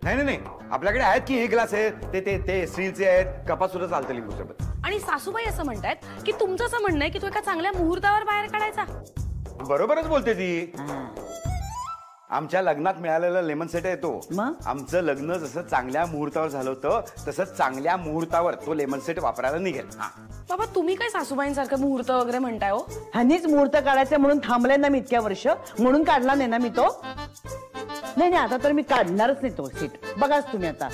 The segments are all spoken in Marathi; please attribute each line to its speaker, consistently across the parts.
Speaker 1: नाही नाही आपल्याकडे आहेत की हे ग्लास आहेत ते स्टीलचे आहेत, कपात सुद्धा चालतं लिंबू सरबत.
Speaker 2: आणि सासूबाई असं म्हणतायत की तुमचं असं म्हणणं आहे की तो एका चांगल्या मुहूर्तावर बाहेर काढायचा.
Speaker 1: बरोबरच बोलते ती. आमच्या लग्नात मिळालेला लेमन सेट आहे तो. आमचं लग्न जसं चांगल्या मुहूर्तावर झालं होतं तसं चांगल्या मुहूर्तावर तो लेमन सेट वापरायला निघेल.
Speaker 2: बाबा तुम्ही काय सासूबाईंसारखं मुहूर्त वगैरे म्हणताय हो?
Speaker 3: ह्यानीच मुहूर्त काढायचं म्हणून थांबले ना मी इतक्या वर्ष, म्हणून काढला नाही ना मी तो. नाही आता तर मी काढणारच नाही तो सीट. बघाच तुम्ही आता.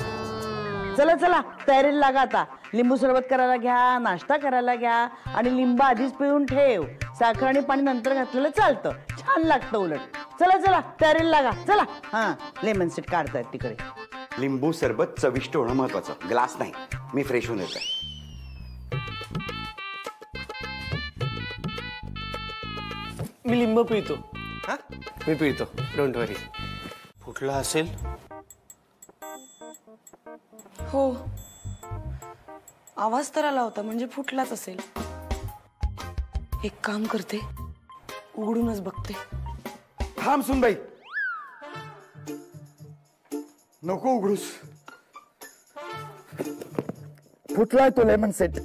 Speaker 3: चला चला तयारीला लागा आता. लिंबू सरबत करायला घ्या, नाश्ता करायला घ्या आणि लिंबू आधीच पिळून ठेव. साखर आणि पाणी नंतर घातलेलं चालतं, छान लागतं उलट. चला चला तयारीला लागा चला. हा लेमन सीट काढतायत तिकडे.
Speaker 1: लिंबू सरबत चविष्ट होणं महत्वाचं, ग्लास नाही. मी फ्रेश होऊन येतोय.
Speaker 4: मी लिंबू पितो. हा मी पितो, डोंट वरी. फुटला असेल.
Speaker 2: हो आवाज तर आला होता, म्हणजे फुटलाच असेल. एक काम करते, उघडूनच बघते.
Speaker 1: थांब सुनबाई, नको उघडूस. फुटलाय तो लेमन सेट.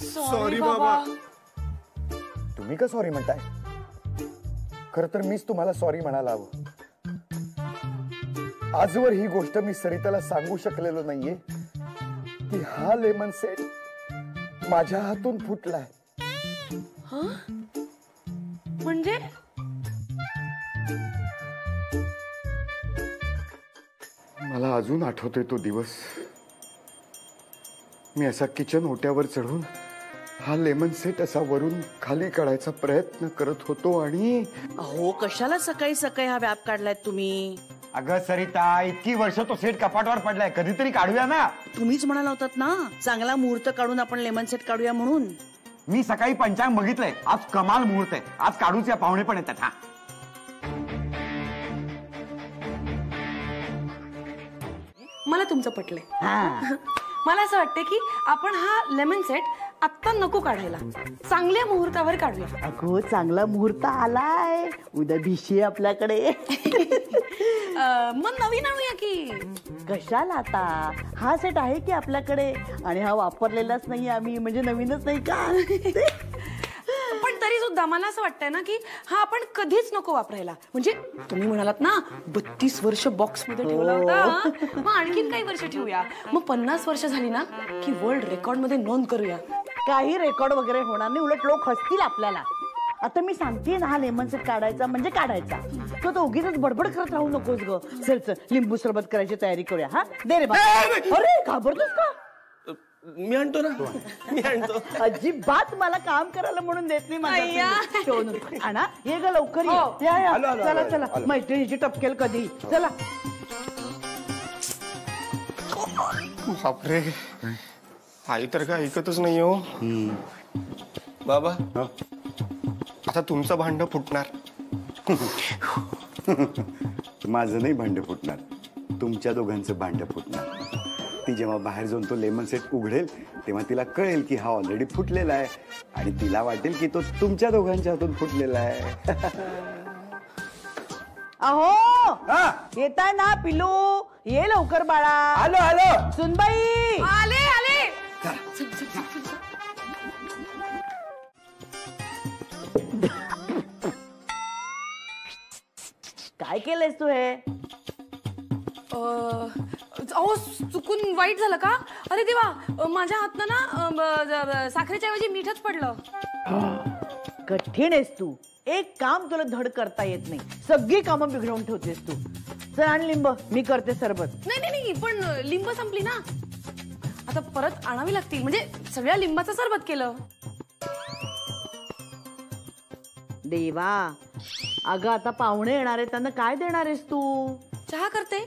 Speaker 2: सॉरी बाबा.
Speaker 1: तुम्ही का सॉरी म्हणताय? खर तर मीच तुम्हाला सॉरी म्हणायला हवं. आजवर ही गोष्ट मी सरिताला सांगू शकलेलो नाहीये की हा लेमन सेट माझ्या हातून फुटलाय.
Speaker 2: म्हणजे
Speaker 1: मला अजून आठवतोय तो दिवस. मी असा किचन ओट्यावर चढून हा लेमन सेट असा वरून खाली काढायचा प्रयत्न करत होतो आणि
Speaker 3: अहो कशाला सकाळी सकाळी हा व्याप काढलाय तुम्ही?
Speaker 1: अगं सरिता, इतकी वर्ष तो सेट कपाटावर पडलाय, कधीतरी काढूया ना.
Speaker 3: तुम्हीच म्हणाला होतात ना चांगला मुहूर्त काढून आपण लेमन सेट काढूया म्हणून.
Speaker 1: मी सकाळी पंचांग बघितलंय, आज कमाल मुहूर्त आहे. आज काढूच, या पाहुणे पण येतात. हा
Speaker 2: मला तुमचं पटलंय. मला असं वाटतं की आपण हा लेमन सेट आत्ता नको काढायला, चांगल्या मुहूर्तावर काढूया.
Speaker 3: अगो चांगला मुहूर्त आलाय, उद्या भिशी आपल्याकडे.
Speaker 2: मग नवीन आणूया की.
Speaker 3: कशाला आता, हा सेट आहे की आपल्याकडे आणि हा वापरलेलाच नाही आम्ही, म्हणजे नवीनच नाही का.
Speaker 2: पण तरी सुद्धा मला असं वाटतंय ना की हा आपण कधीच नको वापरायला. म्हणजे तुम्ही म्हणालात ना 32 वर्ष बॉक्स मध्ये ठेवला होता, मग आणखीन काही वर्ष ठेवूया. मग 50 वर्ष झाली ना की वर्ल्ड रेकॉर्ड मध्ये नोंद करूया.
Speaker 3: काही रेकॉर्ड वगैरे होणार नाही, उलट लोक हसतील आपल्याला. आता मी सांगते ना, हा लेमन सेट काढायचा म्हणजे काढायचा. तो उगीच बडबड करत राहू नकोस ग. चल चल लिंबू सरबत करायची तयारी करूया. हा दे रे बाबा. अरे घाबरतोस का?
Speaker 4: मी आणतो ना, मी आणतो.
Speaker 3: अजिबात मला काम करायला म्हणून देत नाही. आणा ये ग लवकर. चला चला मैत्रिणीची टपकेल कधी. चला.
Speaker 4: बापरे, आई तर काय ऐकतच नाही हो. बाबा आता तुमचं भांडं फुटणार.
Speaker 1: माझं नाही भांडं फुटणार, तुमच्या दोघांचं भांडं फुटणार. ती जेव्हा बाहेर जाऊन तो लेमन सेट उघडेल तेव्हा तिला कळेल की हा ऑलरेडी फुटलेला आहे आणि तिला वाटेल की तो तुमच्या दोघांच्या हातून फुटलेला आहे.
Speaker 3: अहो येताय ना पिलू, ये लवकर बाळा.
Speaker 1: आलो आलो.
Speaker 3: सुनबाई
Speaker 2: आले आले.
Speaker 3: काय केलंयस तू हे?
Speaker 2: अहो चुकून वाईट झालं का? अरे देवा, माझ्या हातनं ना साखरेच्या ऐवजी मीठच पडलं.
Speaker 3: कठीण आहेस तू. एक काम तुला धड करता येत नाही, सगळी कामं बिघडवून ठेवतेस तू. चल आणि लिंब, मी करते सरबत.
Speaker 2: नाही नाही नाही, पण लिंब संपली ना, आता परत आणावी लागतील. म्हणजे सगळ्या लिंबाचं सरबत केलं.
Speaker 3: देवा, अगं आता पाहुणे येणार आहेत, त्यांना काय देणार आहेस तू?
Speaker 2: चहा करते.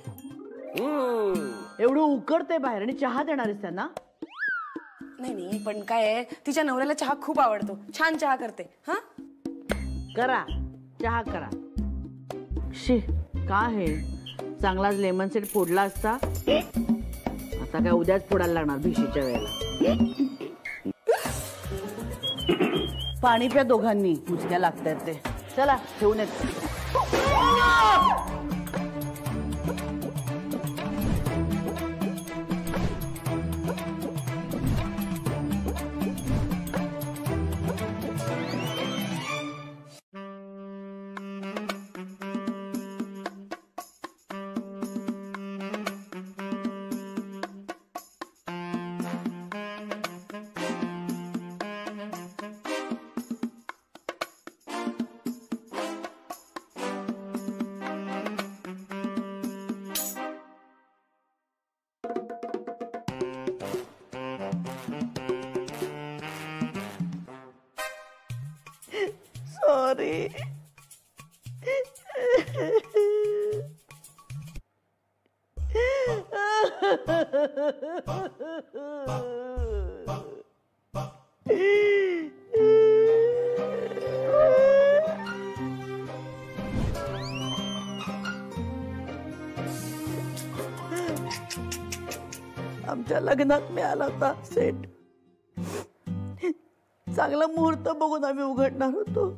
Speaker 3: एवढं उकडते बाहेर आणि चहा देणार आहेस त्यांना?
Speaker 2: नाही नाही, पण काय आहे, तिच्या नवऱ्याला चहा खूप आवडतो. छान चहा करते. हा
Speaker 3: करा, चहा करा. शी काय हे, चांगलाच लेमन सेट फोडला असता. आता काय उद्याच फोडायला लागणार भिशीच्या वेळेला. पाणी प्या दोघांनी, मुसक्या लागतात ते. चला ठेवून येत. सॉरी. आमच्या लग्नात मिळाला होता सेट. चांगला मुहूर्त बघून आम्ही उघडणार होतो.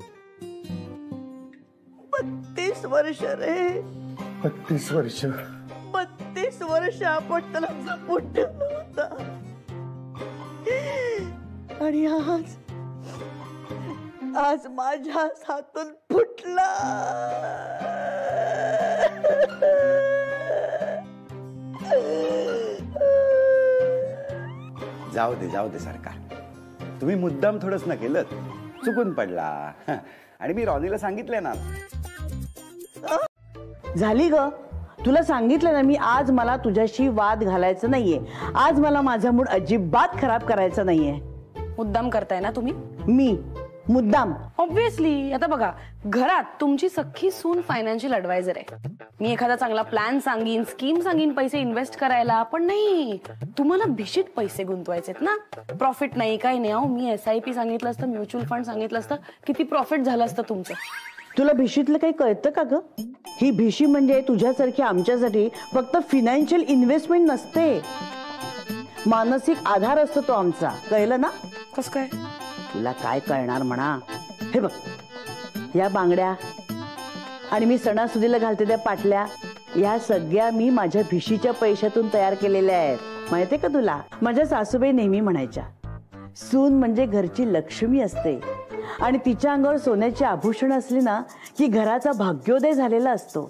Speaker 3: 32 वर्ष रे.
Speaker 4: 32 वर्ष.
Speaker 3: 32 वर्ष आपण त्याला जपून ठेवलं होतं. आणि आज माझ्या हातून फुटला.
Speaker 1: जाऊ दे सरकार. तुम्ही मुद्दाम थोडंच ना केलं, चुकून पडला. आणि मी रॉनीला सांगितलंय ना.
Speaker 3: झाली ग, तुला सांगितलं ना मी, आज मला तुझ्याशी वाद घालायचं नाहीये. आज मला माझा मूड अजिबात खराब करायचा नाहीये.
Speaker 2: मुद्दाम करताय ना तुम्ही?
Speaker 3: मी मुद्दाम?
Speaker 2: ऑब्विसली. आता बघा, घरात तुमची सख्खी सून फायनान्शियल ऍडवायझर आहे. मी एखादा चांगला प्लॅन सांगीन, स्कीम सांगीन पैसे इन्व्हेस्ट करायला, पण नाही, तुम्हाला भिशीत पैसे गुंतवायचेत ना. प्रॉफिट नाही, काही नाही. मी SIP सांगितलं असतं, म्युच्युअल फंड सांगितलं असतं, किती प्रॉफिट झालं असतं तुमचं.
Speaker 3: तुला भिशीतलं काही कळतं का ग? ही भिशी म्हणजे तुझ्यासारखी आमच्यासाठी फक्त फिनान्शियल इन्व्हेस्टमेंट नसते, मानसिक आधार असतो तो आमचा. कळलं ना?
Speaker 2: कसं काय?
Speaker 3: तुला काय कळणार म्हणा. हे बघ, या बांगड्या आणि मी सणासुदीला घालते त्या पाटल्या, या सगळ्या मी माझ्या भिशीच्या पैशातून तयार केलेल्या आहेत. माहितीये का तुला? माझ्या सासूबाई नेहमी म्हणायच्या, सून म्हणजे घरची लक्ष्मी असते आणि तिच्या अंगावर सोन्याची आभूषण असली ना की घराचा भाग्योदय झालेला असतो.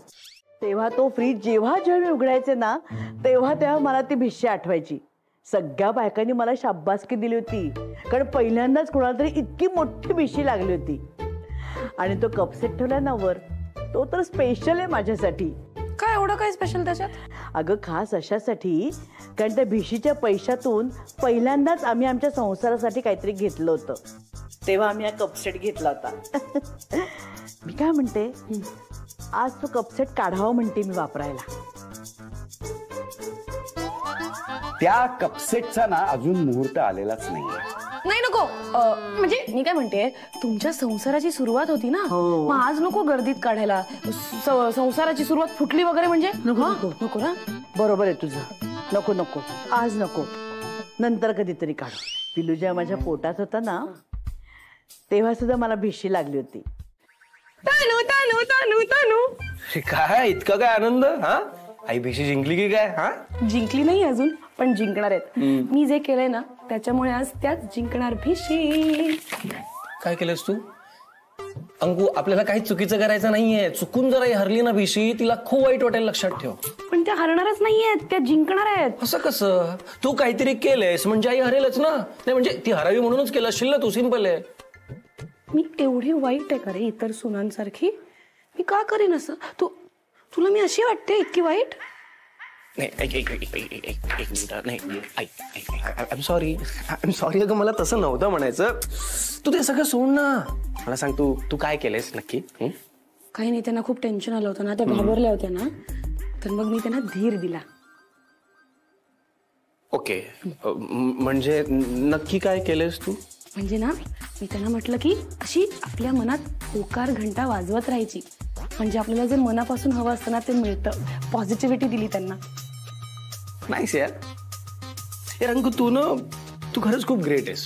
Speaker 3: तेव्हा तो फ्रीज जेव्हा मी उघडायचे ना, तेव्हा मला ती भिशी आठवायची. सगळ्या बायकांनी मला शाब्बासकी दिली होती, कारण पहिल्यांदाच कोणाला तरी इतकी मोठी भिशी लागली होती. आणि तो कपसेट ठेवला ना वर, तो तर स्पेशल आहे माझ्यासाठी.
Speaker 2: काय एवढं काय स्पेशल त्याच्यात?
Speaker 3: अगं खास अशासाठी, कारण त्या भिशीच्या पैशातून पहिल्यांदाच आम्ही आमच्या संसारासाठी काहीतरी घेतलं होतं. तेव्हा आम्ही हा कपसेट घेतला होता. मी काय म्हणते, आज तो कपसेट काढावा म्हणते मी वापरायला.
Speaker 1: त्या कपसेटचा ना अजून मुहूर्त आलेलाच नाहीये.
Speaker 2: नाही, नको. म्हणजे मी काय म्हणते, तुमच्या संसाराची सुरुवात होती ना, मग आज नको गर्दीत काढायला. संसाराची सुरुवात फुटली वगैरे म्हणजे नको ना.
Speaker 3: बरोबर आहे तुझं. नको आज नको, नंतर कधीतरी काढ. पिलू जेव्हा माझ्या पोटात होता ना, तेव्हा सुद्धा मला भिशी लागली होती.
Speaker 2: तानू तानू तानू तानू.
Speaker 4: काय इतका काय आनंद? हा, आई भिशी जिंकली की काय? हा,
Speaker 2: जिंकली नाही अजून, पण जिंकणार आहेत. मी जे केलंय ना त्याच्यामुळे आज त्याच जिंकणार भिशी.
Speaker 4: काय केलंस तू? अंकू, आपल्याला काही चुकीचं करायचं नाहीये. चुकून जरा हरली ना भिशी, तिला खूप वाईट वाटेल, लक्षात ठेव.
Speaker 2: पण त्या हरणारच नाहीयेत, त्या जिंकणार आहेत.
Speaker 4: असं कसं? तू काहीतरी केलंयस म्हणजे आई हरेलच ना. नाही म्हणजे ती हरावी म्हणूनच केलं असशील ना तू. सिंपल आहे.
Speaker 2: मी एवढी वाईट आहे का रे इतर सुनांसारखी? मी का करीन असं? तुला मी अशी वाटते इतकी वाईट?
Speaker 4: नाही, एक मिनिट. नाही, आय एम सॉरी. अगं मला तसं नव्हतं म्हणायचं. तू ते सगळं सोड ना. मला सांग, तू काय केलंयस नक्की?
Speaker 2: काही नाही, त्यांना खूप टेन्शन आलं होतं ना, त्या घाबरल्या होत्या ना, तर मग मी त्यांना धीर दिला.
Speaker 4: ओके, म्हणजे नक्की काय केलंयस तू?
Speaker 2: म्हणजे ना, मी त्यांना म्हटलं की अशी आपल्या मनात होकार घंटा वाजवत राहायची, म्हणजे आपल्याला जे मनापासून हवं असतं ना ते मिळतं. पॉझिटिव्हिटी दिली त्यांना.
Speaker 4: नाईस यार. रंगू, तू खरंच खूप ग्रेट आहेस.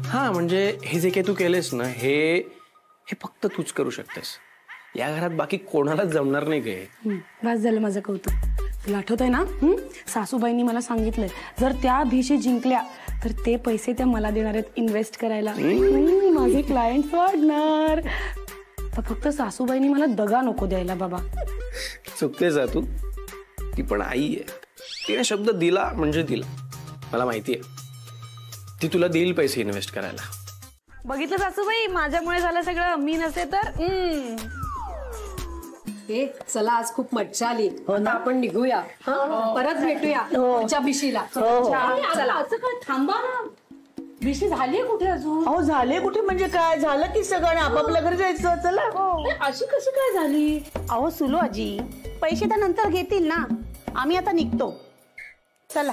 Speaker 4: हा, म्हणजे हे जे काही तू केलेस ना, हे फक्त तूच करू शकतेस. या घरात बाकी कोणालाच जमणार नाही गे.
Speaker 2: बस झालं माझं कौतुक. तुला आठवत आहे ना, सासूबाईंनी मला सांगितलंय, जर त्या भिशी जिंकल्या तर ते पैसे त्या मला देणार आहेत इन्व्हेस्ट करायला. माझे क्लायंट वाढणार. तर फक्त सासूबाईंनी मला दगा नको द्यायला बाबा.
Speaker 4: चुकते जा तू. ती पण आई आहे. तिने शब्द दिला म्हणजे दिला. मला माहिती आहे ती तुला देईल पैसे इन्व्हेस्ट करायला.
Speaker 2: बघितलं सासूबाई, माझ्यामुळे झालं सगळं. मी नसते तर.
Speaker 5: चला, आज खूप मज्जा आली. आता आपण निघूया. परत भेटूया पुढच्या भिशीला. चला.
Speaker 2: असं काय? थांबा ना. बिशी झालीये कुठे अजून?
Speaker 3: अहो झाले कुठे म्हणजे काय झालं की सगळं आणि आपापल्या घरी जायचं. चला
Speaker 2: अशी कशी काय झाली?
Speaker 6: अहो सुलो आजी, पैसे तर नंतर घेतील ना, आम्ही आता निघतो. चला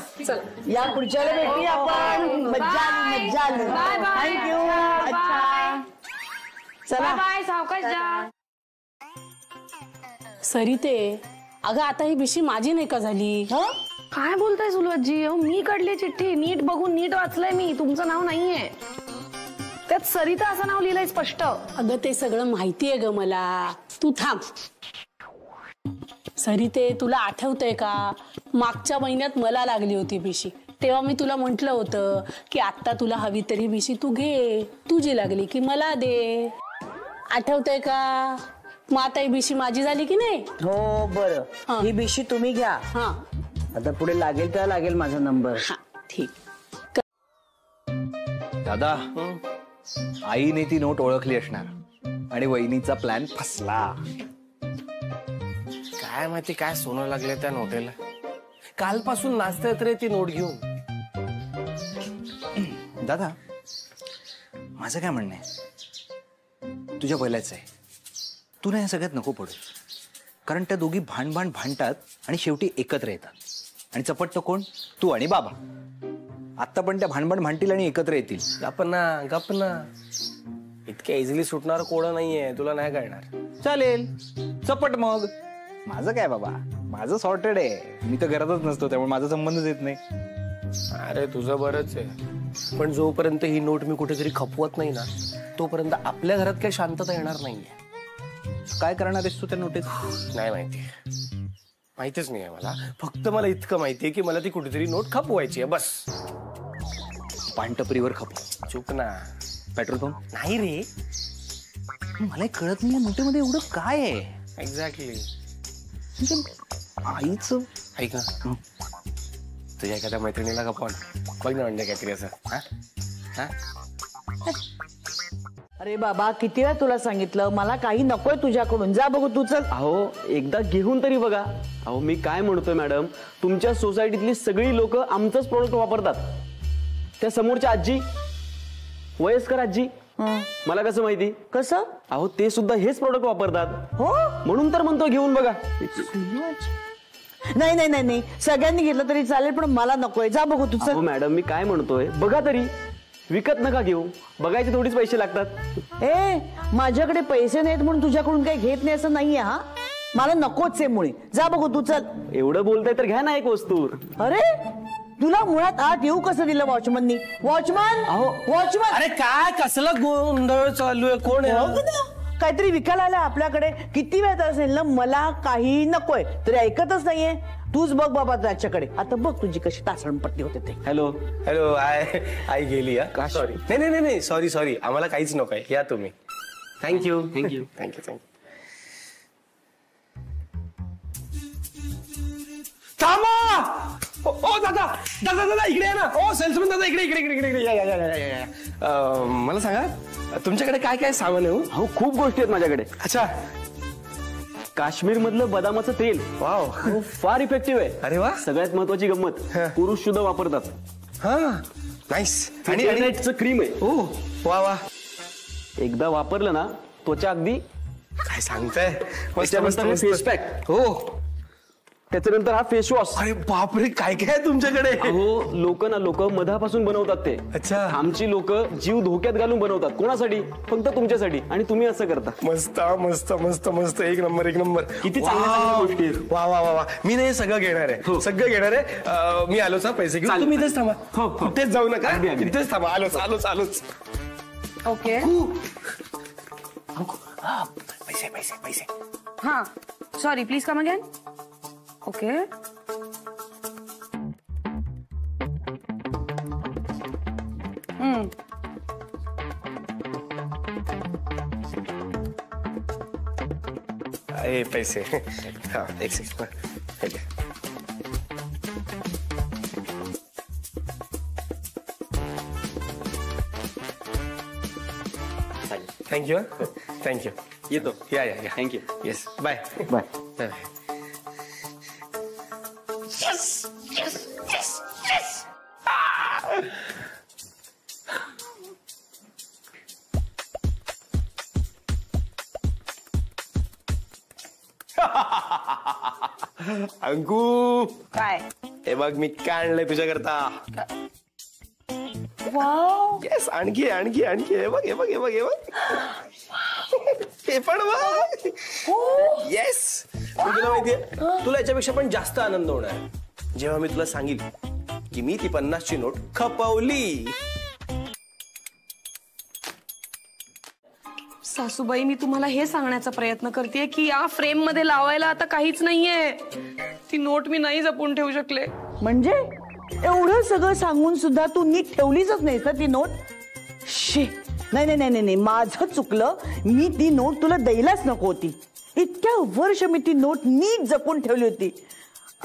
Speaker 3: या पुढच्याला भेटूया आपण. मज्जा आली मज्जा आली.
Speaker 2: Bye bye.
Speaker 3: थँक्यू. अच्छा चला
Speaker 2: बाय सावकाश जा.
Speaker 6: सरिते, अगं आता ही बिशी माझी नाही का झाली?
Speaker 2: काय बोलताय सुलभाजी? अहो मी काढली चिठ्ठी, नीट बघून नीट वाचलंय मी, तुमचं नाव नाहीये त्यात. सरिता असं नाव लिहिलंय स्पष्ट.
Speaker 6: अगं ते सगळं माहितीये ग मला, तू थांब. सरिते, तुला आठवतंय का मागच्या महिन्यात मला लागली होती बिशी, तेव्हा मी तुला म्हंटल होतं की आता तुला हवी तरी बिशी तू घे, तुझी लागली की मला दे. आठवतंय का? मग आता ही बिशी माझी झाली की नाही?
Speaker 3: हो बरं.
Speaker 6: हा.
Speaker 3: ही बिशी तुम्ही घ्या.
Speaker 6: हा
Speaker 3: आता पुढे लागेल तेव्हा लागेल माझा नंबर.
Speaker 6: हा ठीक.
Speaker 7: दादा, आईने ती नोट ओळखली असणार आणि वहिनीचा प्लॅन फसला.
Speaker 4: काय माहिती काय सोनं लागले त्या नोटेला. कालपासून नाचते तर ती नोट घेऊन.
Speaker 7: दादा, माझं काय म्हणणं आहे, तुझ्या पहिल्याच आहे, तू ना या सगळ्यात नको पडू. कारण त्या दोघी भांडतात आणि शेवटी एकत्र येतात. आणि चपट तो कोण? तू आणि बाबा. आत्ता पण त्या भांडतील आणि एकत्र येतील.
Speaker 4: गप ना. इतक्या इझिली सुटणार कोण नाहीये, तुला नाही कळणार.
Speaker 7: चालेल, चपट मग. माझं काय बाबा, माझं सॉर्टेड आहे. मी तर घरातच नसतो, त्यामुळे माझा संबंधच येत नाही.
Speaker 4: अरे तुझं बरंच आहे, पण जोपर्यंत ही नोट मी कुठेतरी खपवत नाही ना, तोपर्यंत आपल्या घरात काही शांतता येणार नाहीये.
Speaker 7: काय करणार आहेस तू त्या नोटीस?
Speaker 4: नाही माहितीच नाही आहे मला. फक्त मला इतकं माहितीये की मला ती कुठेतरी नोट खपवायची आहे, बस.
Speaker 7: पानटपरीवर खपव.
Speaker 4: चुक ना.
Speaker 7: पेट्रोल पंप
Speaker 4: नाही रे.
Speaker 7: मला कळत नाही नोटेमध्ये एवढं काय आहे.
Speaker 4: एक्झॅक्टली.
Speaker 7: आईचं
Speaker 4: ऐक ना, तुझ्या एखाद्या मैत्रिणीला गप्पा बघ ना, म्हणजे काहीतरी असं.
Speaker 3: अरे बाबा, किती वेळा तुला सांगितलं मला काही नकोय तुझ्याकडून. जा बघू तू. चल.
Speaker 8: अहो एकदा घेऊन तरी बघा. अहो मी काय म्हणतोय मॅडम, तुमच्या सोसायटीतली सगळी लोक आमचंच प्रोडक्ट वापरतात. त्या समोरच्या आजी, वयस्कर आजी, मला कसं माहिती?
Speaker 3: कसं?
Speaker 8: अहो ते सुद्धा हेच प्रोडक्ट वापरतात.
Speaker 3: हो,
Speaker 8: म्हणून तर म्हणतो घेऊन बघा.
Speaker 3: नाही सगळ्यांनी घेतलं तरी चालेल, पण मला नकोय. जा बघू तू.
Speaker 8: अहो
Speaker 3: चल.
Speaker 8: मॅडम मी काय म्हणतोय, बघा तरी. विकत नका घेऊ, बघायचे थोडीच पैसे लागतात.
Speaker 3: ए, माझ्याकडे पैसे नाहीत म्हणून तुझ्याकडून काही घेत नाही असं नाहीये. हा, मला नकोच आहे मुळे. जा बघू तू. चल.
Speaker 8: एवढं बोलताय तर घ्या ना एक वस्तू.
Speaker 3: अरे तुला मुळात आत येऊ कसं दिलं वॉचमननी? वॉचमन,
Speaker 8: अहो.
Speaker 3: वॉचमन.
Speaker 4: अरे काय कसलं गोंधळ चालू आहे? कोण आहे?
Speaker 3: काहीतरी विकायला आलं आपल्याकडे. किती वेळ असेल ना, मला काही नकोय तरी ऐकतच नाहीये. तूच बघ बाबा त्याच्याकडे. आता बघ तुझी कशी तासणपट्टी होते ते.
Speaker 8: Hello
Speaker 4: hello. आई गेली. सॉरी. नाही सॉरी. आम्हाला काहीच नकोय, या तुम्ही. थँक्यू. थांबा. ओ दादा इकडे या ना. ओ सेल्समन दादा, इकडे या. मला सांगा, तुमच्याकडे काय काय सामान आहे?
Speaker 8: अहो खूप गोष्टी आहेत माझ्याकडे.
Speaker 4: अच्छा.
Speaker 8: काश्मीर मधलं बदामाचं तेल.
Speaker 4: वाव.
Speaker 8: हो, फार इफेक्टिव्ह आहे.
Speaker 4: अरे वा.
Speaker 8: सगळ्यात महत्वाची गंमत, पुरुष सुद्धा वापरतात.
Speaker 4: हा, नाईस.
Speaker 8: आणि क्रीम आहे.
Speaker 4: ओ वा.
Speaker 8: एकदा वापरलं ना, त्वचा अगदी.
Speaker 4: काय सांगताय?
Speaker 8: त्याच्यानंतर फेस पॅक.
Speaker 4: हो.
Speaker 8: त्याच्यानंतर हा फेस वॉश.
Speaker 4: अरे बापरे, काय काय तुमच्याकडे?
Speaker 8: हो, लोक मधापासून बनवतात ते.
Speaker 4: अच्छा.
Speaker 8: आमची लोक जीव धोक्यात घालून बनवतात. कोणासाठी? फक्त तुमच्यासाठी. आणि तुम्ही असं करता.
Speaker 4: मस्त. एक नंबर.
Speaker 8: किती चांगल्या गोष्टी आहेत.
Speaker 4: वा. मी नाही सगळं घेणार आहे. सगळं घेणार आहे. मी आलोच. पैसे घेऊन. तुम्ही इथेच थांबा. कुठेच जाऊ नका. इथेच थांबा. आलोच.
Speaker 2: ओके.
Speaker 4: पैसे.
Speaker 2: हा, sorry, please come again. Okay.
Speaker 4: पैसे. हा, एक सेकंड. थँक्यू.
Speaker 8: येतो.
Speaker 4: या.
Speaker 8: Thank you.
Speaker 4: Yes. Bye.
Speaker 8: Bye.
Speaker 4: Anku
Speaker 2: काय
Speaker 4: हे बघ मी काय आणलंय तुझ्याकरता.
Speaker 2: वाव
Speaker 4: येस आणखी आणखी आणखी हे बघ हे बघ हे बघ हे बघ हे पण बघ. येस तुला माहितीये तुला याच्यापेक्षा पण जास्त आनंद होणार जेव्हा मी तुला सांगेल की मी ती 50ची नोट खपवली.
Speaker 2: सासूबाई मी तुम्हाला हे सांगण्याचा प्रयत्न करते की या फ्रेम मध्ये लावायला आता काहीच नाहीये. ती नोट मी नाही जपून ठेवू शकले.
Speaker 3: म्हणजे एवढं सगळं सांगून सुद्धा तू नीट ठेवलीच नाही का ती नोट? शे नाही नाही नाही नाही माझं चुकलं. मी ती नोट तुला द्यायलाच नको होती. इतक्या वर्ष मी ती नोट नीट जपून ठेवली होती.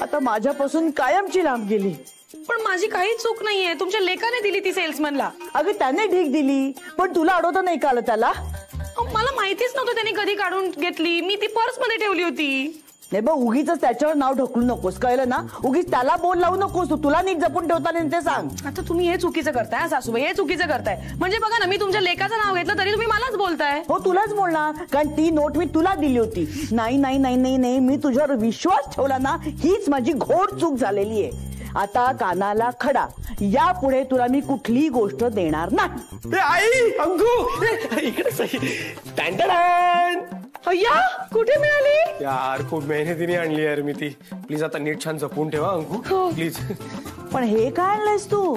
Speaker 3: आता माझ्यापासून कायमची लांब गेली.
Speaker 2: पण माझी काही चूक नाहीये. तुमच्या लेकाने दिली ती सेल्समनला.
Speaker 3: अगं त्याने ढीक दिली पण तुला अडवता नाही का आलं त्याला?
Speaker 2: मला माहितीच नव्हतं त्याने कधी काढून घेतली. मी ती पर्स मध्ये ठेवली होती.
Speaker 3: नाही बघ उगीच त्याच्यावर नाव ढकलू नकोस कळलं ना. उगीच त्याला बोल लावू नकोस. तुला नीट जपून ठेवता नाही ते सांग.
Speaker 2: आता तुम्ही हे चुकीचं करताय सासूबाई. हे चुकीचं करताय. म्हणजे बघा ना मी तुमच्या लेकाचं नाव घेतलं तरी तुम्ही मलाच बोलताय.
Speaker 3: हो तुलाच बोलणार कारण ती नोट मी तुला दिली होती. नाही नाही नाही नाही नाही मी तुझ्यावर विश्वास ठेवला ना हीच माझी घोर चूक झालेली आहे. आता कानाला खडा. यापुढे तुला मी कुठलीही गोष्ट देणार नाही.
Speaker 4: आई अंकू इकडे
Speaker 2: अय्या कुठे मिळाली?
Speaker 4: यार खूप मेहनतीने आणली यार मी ती. प्लीज आता नीट छान जपून ठेवा अंकू प्लीज.
Speaker 3: पण हे काय आणलंयस तू?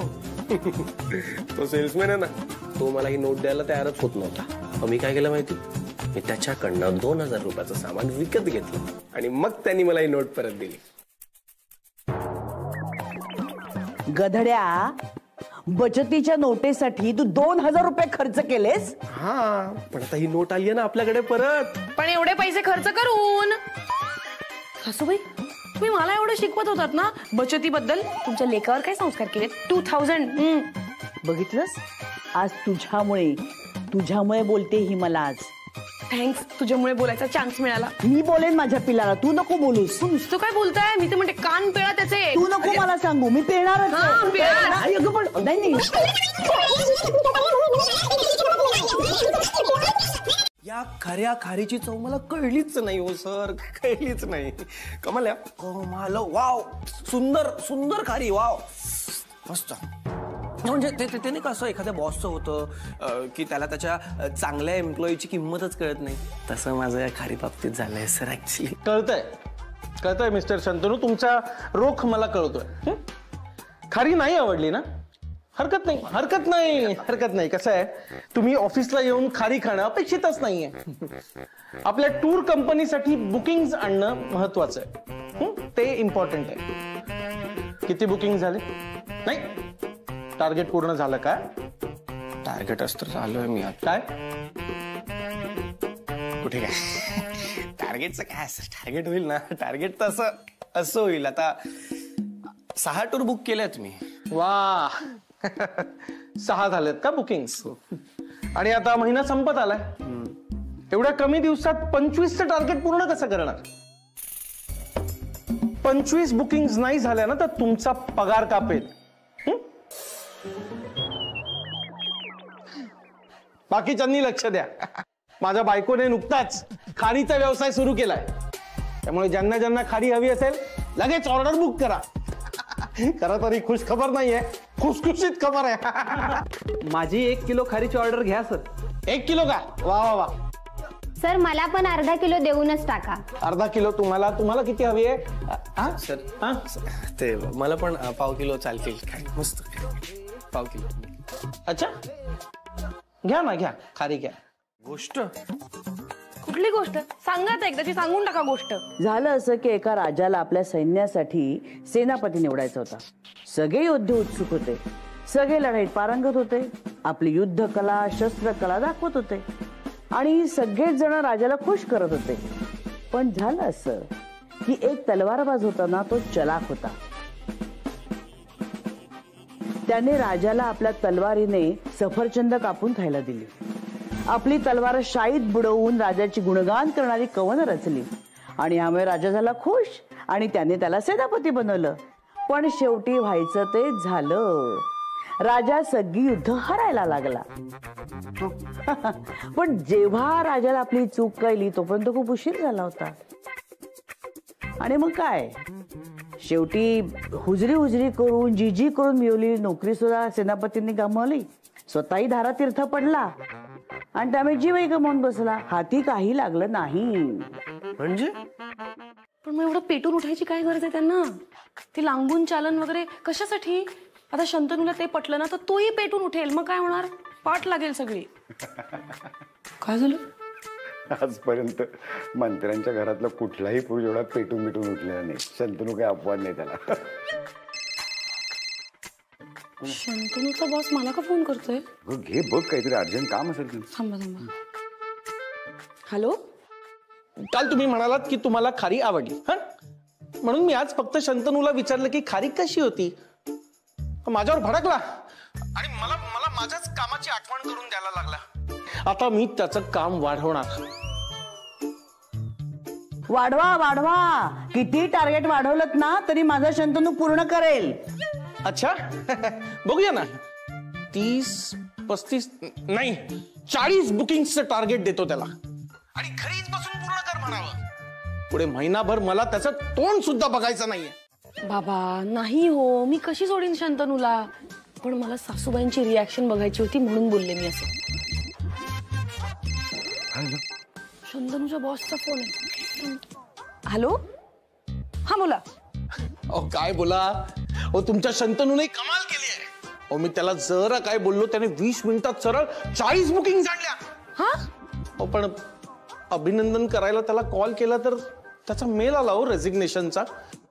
Speaker 4: तो सेल्समॅन आहे ना तो मला ही नोट द्यायला तयारच होत नव्हता. मी काय केलं माहिती मी त्याच्याकडनं 2000 रुपयाचं सामान विकत घेतलं आणि मग त्यांनी मला ही नोट परत दिली.
Speaker 3: गधड्या बचतीच्या नोटेसाठी तू 2000 रुपये खर्च केलेस?
Speaker 4: हा पण आता ही नोट आली आहे ना आपल्याकडे परत.
Speaker 2: पण एवढे पैसे खर्च करून सासूबाई तुम्ही मला एवढं शिकवत होतात ना बचतीबद्दल. तुमच्या लेकावर काय संस्कार केले? 2000
Speaker 3: बघितलंस आज तुझ्यामुळे बोलते ही मला आज.
Speaker 2: थँक्स तुझ्यामुळे बोलायचा चान्स मिळाला.
Speaker 3: मी बोलेन माझ्या पिलाला तू नको बोलूस.
Speaker 2: तू नुसतं काय बोलताय? मी तर म्हणते कान पिळा त्याचे.
Speaker 3: तू नको मला सांगू मी पिळणारच आहे.
Speaker 2: हा, पिळा.
Speaker 3: आई, अगं, पण नाही
Speaker 4: या खऱ्या खारीची चव मला कळलीच नाही हो सर. कळलीच नाही. कमाल कमाल. वाव सुंदर सुंदर खारी. वाव मस्त. म्हणजे त्याने कसं एखाद्या बॉसचं होतं की त्याला त्याच्या चांगल्या एम्प्लॉईची किंमतच कळत नाही तसं माझं या खारी बाबतीत झालंय सर. ऍक्च्युली
Speaker 9: कळतंय मिस्टर शंतनू तुमचा रोख मला कळतोय. खारी नाही आवडली ना हरकत नाही. कसं आहे तुम्ही ऑफिसला येऊन खारी खाणं अपेक्षितच नाहीये. आपल्या टूर कंपनीसाठी बुकिंग आणणं महत्वाचं आहे. ते इम्पॉर्टंट आहे. किती बुकिंग झाले? नाही टार्गेट पूर्ण झालं का?
Speaker 4: टार्गेट असतं झालोय मी आता.
Speaker 9: काय
Speaker 4: कुठे काय टार्गेटचं काय असं टार्गेट होईल ना. टार्गेट तर असं होईल. आता 6 टूर बुक केल्यात मी.
Speaker 9: वा 6 झालेत का बुकिंग? आणि आता महिना संपत आलाय. एवढ्या कमी दिवसात 25चं टार्गेट पूर्ण कसं करणार? 25 बुकिंग नाही झाल्या ना तर तुमचा पगार कापेल. बाकीच्यांनी लक्ष द्या. माझ्या बायकोने नुकताच खारीचा व्यवसाय सुरू केलाय. त्यामुळे ज्यांना ज्यांना खारी हवी असेल लगेच ऑर्डर बुक करा. खरं तरी खुश खबर नाहीये खुशखुशीत खबर आहे.
Speaker 8: माझी 1 किलो खारीची ऑर्डर घ्या सर.
Speaker 9: 1 किलो का? वा वा वा.
Speaker 10: सर मला पण अर्धा किलो देऊनच टाका.
Speaker 9: अर्धा किलो तुम्हाला किती हवी आहे?
Speaker 4: सर ते मला पण पाव किलो चालतील. काय मस्त पाव किलो.
Speaker 9: अच्छा घ्या ना घ्या खारी घ्या.
Speaker 4: गोष्ट
Speaker 2: कुठली गोष्ट सांगा आता एकदाची. सांगून टाका गोष्ट.
Speaker 3: झालं असं की एका राजाला आपल्या सैन्यासाठी सेनापती निवडायचा होता. सगळे योद्धे उत्सुक होते. सगळे लढाईत पारंगत होते. आपली युद्ध कला शस्त्रकला दाखवत होते आणि सगळेच जण राजाला खुश करत होते. पण झालं असं की एक तलवारबाज होता ना तो चलाख होता. त्याने राजाला आपल्या तलवारीने सफरचंद कापून खायला दिली. आपली तलवार शाईत बुडवून राजाची गुणगान करणारी कवन रचली आणि यामुळे राजा झाला खुश आणि त्याने त्याला सेनापती बनवलं. पण शेवटी व्हायचं ते झालं. राजा सगळी युद्ध हरायला लागला. पण जेव्हा राजाला आपली चूक कळली तोपर्यंत खूप उशीर झाला होता. आणि मग काय, शेवटी हुजरी हुजरी करून जी करून मिळवली नोकरी सुद्धा सेनापतींनी गमावली, स्वतःही धारा तीर्थ पडला आणि त्यामुळे जीवही गमावून बसला. हाती काही लागलं नाही.
Speaker 4: म्हणजे
Speaker 2: पण मग एवढं पेटून उठायची काय गरज आहे त्यांना? ती लांबून चालन वगैरे कशासाठी? आता शंतनूला ते पटलं ना तर तोही पेटून उठेल. मग काय होणार? पाठ लागेल सगळी. काय झालं?
Speaker 1: आजपर्यंत मंत्र्यांच्या घरातला कुठलाही पुरुष एवढा पेटून मिटून उठलेला नाही. शंतनू काही अपवाद नाही त्याला.
Speaker 2: शंतनूचा बॉस मला का फोन करतोय?
Speaker 1: घे बघ, काहीतरी अर्जंट काम असेल तुझं.
Speaker 2: थांबा थांबा. हॅलो,
Speaker 9: काल तुम्ही म्हणालात की तुम्हाला खारी आवडली, हा? म्हणून मी आज फक्त शंतनूला विचारलं की खारी कशी होती. माझ्यावर भडकला आणि मला मला माझ्याच कामाची आठवण करून द्यायला लागला. आता मी त्याचं काम वाढवणार.
Speaker 3: वाढवा. किती टार्गेट वाढवलत ना तरी माझा शंतनू पूर्ण करेल.
Speaker 9: अच्छा, बघूया ना. 30, 35 नाही 40 बुकिंगचं टार्गेट देतो त्याला आणि घरीच बसून पूर्ण कर म्हणावं. पुढे महिनाभर मला त्याचं तोंड सुद्धा बघायचं नाहीये.
Speaker 2: बाबा नाही हो, मी कशी सोडीन शंतनूला? पण मला सासूबाईंची रिॲक्शन बघायची होती म्हणून बोलले मी असं. शंतनूच्या बॉसचा फोन आहे. हॅलो, हा बोला.
Speaker 9: काय बोला? तुमच्या शंतनूने कमाल केली आहे. मी त्याला जरा काय बोललो त्याने 20 मिनिटात सरळ 40 बुकिंग आणल्या.
Speaker 2: हा,
Speaker 9: पण अभिनंदन करायला त्याला कॉल केला तर त्याचा मेल आला हो रेझिग्नेशनचा.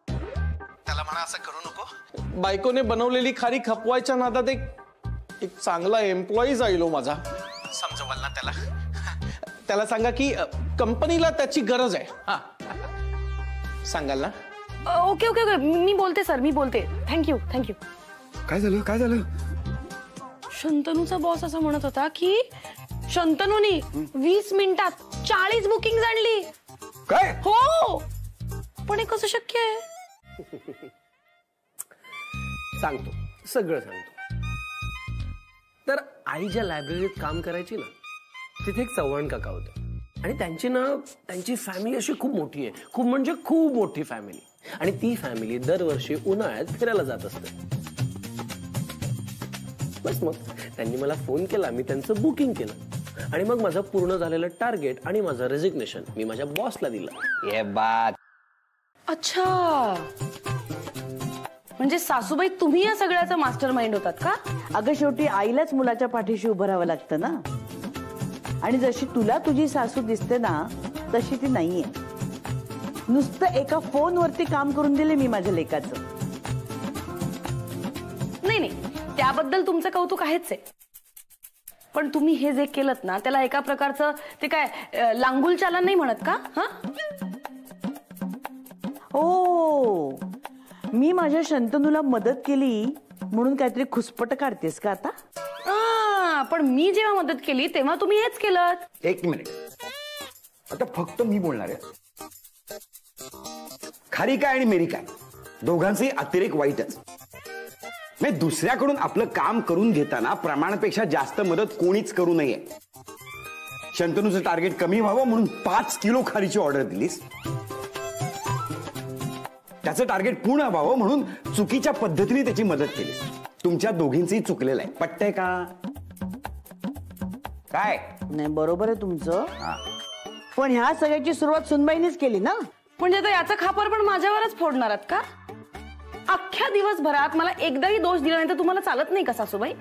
Speaker 9: त्याला म्हणा असं करू नको. बायकोने बनवलेली खारी खपवायच्या नादात एक चांगला एम्प्लॉई जाईल हो माझा. समजवाल ना त्याला. त्याला सांगा की कंपनीला त्याची गरज आहे. हा, सांगाल ना?
Speaker 2: ओके ओके ओके, मी बोलते सर, मी बोलते. थँक्यू.
Speaker 1: काय झालं?
Speaker 2: शंतनूचा बॉस असं म्हणत होता की शंतनूनी 20 मिनिटात 40 बुकिंग आणली.
Speaker 1: काय?
Speaker 2: हो, पण हे कसं शक्य आहे?
Speaker 4: सांगतो, सगळं सांगतो. तर आई ज्या लायब्ररीत काम करायची ना, तिथे एक चव्हाण काका होते आणि त्यांची फॅमिली अशी खूप मोठी आहे. खूप म्हणजे खूप मोठी फॅमिली. आणि ती फॅमिली दरवर्षी उन्हाळ्यात फिरायला जात असते. बस मग त्यांनी मला फोन केला, मी त्यांचं बुकिंग केलं आणि मग माझं पूर्ण झालेलं टार्गेट आणि माझं रेझिग्नेशन मी माझ्या बॉसला दिलं.
Speaker 7: ये बात.
Speaker 2: अच्छा, म्हणजे सासूबाई तुम्ही या सगळ्याचा मास्टर माइंड होतात का?
Speaker 3: अगं शेवटी आईलाच मुलाच्या पाठीशी उभं राहावं लागतं ना. आणि जशी तुला तुझी सासू दिसते ना तशी ती नाहीये. नुसतं एका फोनवरती काम करून दिले मी माझ्या लेकाचं.
Speaker 2: नाही, त्याबद्दल तुमचं कौतुक आहेच आहे. पण तुम्ही हे जे केलत ना त्याला एका प्रकारचं ते काय लांगुल चालन नाही म्हणत का? हा,
Speaker 3: हो, मी माझ्या शंतनूला मदत केली म्हणून काहीतरी खुसपट काढतेस का आता?
Speaker 2: पण मी जेव्हा मदत केली तेव्हा तुम्ही हेच केलं.
Speaker 1: एक मिनिट, आता फक्त मी बोलणार आहे. खारी काय आणि मेरी काय दोघांचे अतिरेक वाईटच. म्हणजे दुसऱ्याकडून आपलं काम करून घेताना प्रमाणापेक्षा जास्त मदत कोणीच करू नये. शंतनूचं टार्गेट कमी व्हावं म्हणून 5 किलो खारीची ऑर्डर दिलीस. त्याचं टार्गेट पूर्ण व्हावं म्हणून चुकीच्या पद्धतीने त्याची मदत केलीस. तुमच्या दोघींचंही चुकलेलं आहे. पटतंय का? काय
Speaker 3: नाही, बरोबर आहे तुमचं. पण ह्या सगळ्याची सुरुवात सुनबाईनीच केली ना.
Speaker 2: म्हणजे आता याचा खापर पण माझ्यावरच फोडणार आहात का? अख्ख्या दिवसभरात मला एकदाही दोष दिला नाही तर तुम्हाला चालत नाही का सासूबाई?